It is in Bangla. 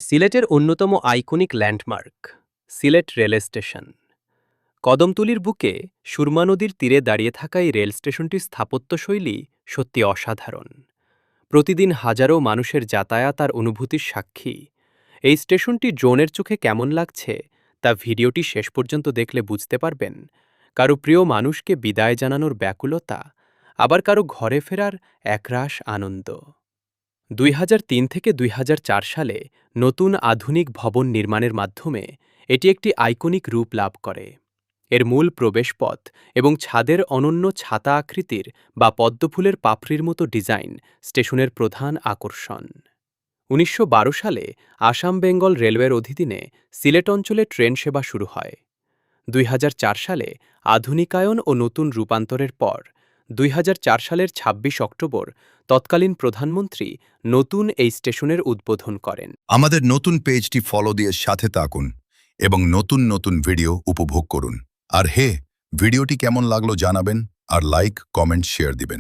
সিলেটের অন্যতম iconic landmark Sylhet rail station. কদমতলীর বুকে সুরমা নদীর তীরে দাঁড়িয়ে থাকা এই রেল স্টেশনটির স্থাপত্যশৈলী সত্যি অসাধারণ। প্রতিদিন হাজারো মানুষের যাতায়াত আর অনুভূতির সাক্ষী। এই স্টেশনটি ড্রোনের চোখে কেমন লাগছে তা ভিডিওটি শেষ পর্যন্ত দেখলে বুঝতে পারবেন। কারো প্রিয় মানুষকে বিদায় জানানোর ব্যাকুলতা, আবার কারো ঘরে ফেরার একরাশ আনন্দ। ২০০৩ থেকে ২০০৪ সালে নতুন আধুনিক ভবন নির্মাণের মাধ্যমে এটি একটি আইকনিক রূপ লাভ করে। এর মূল প্রবেশপথ এবং ছাদের অনন্য ছাতা আকৃতির বা পদ্মফুলের পাপড়ির মতো ডিজাইন স্টেশনের প্রধান আকর্ষণ। ১৯১২ সালে আসাম বেঙ্গল রেলওয়ের অধীনে সিলেট অঞ্চলে ট্রেন সেবা শুরু হয়। ২০০৪ সালে আধুনিকায়ন ও নতুন রূপান্তরের পর ২০০৪ সালের ২৬ অক্টোবর তৎকালীন প্রধানমন্ত্রী নতুন এই স্টেশনের উদ্বোধন করেন। আমাদের নতুন পেজটি ফলো দিয়ে সাথে থাকুন এবং নতুন নতুন ভিডিও উপভোগ করুন। আর ভিডিওটি কেমন লাগলো জানাবেন, আর লাইক, কমেন্ট, শেয়ার দিবেন।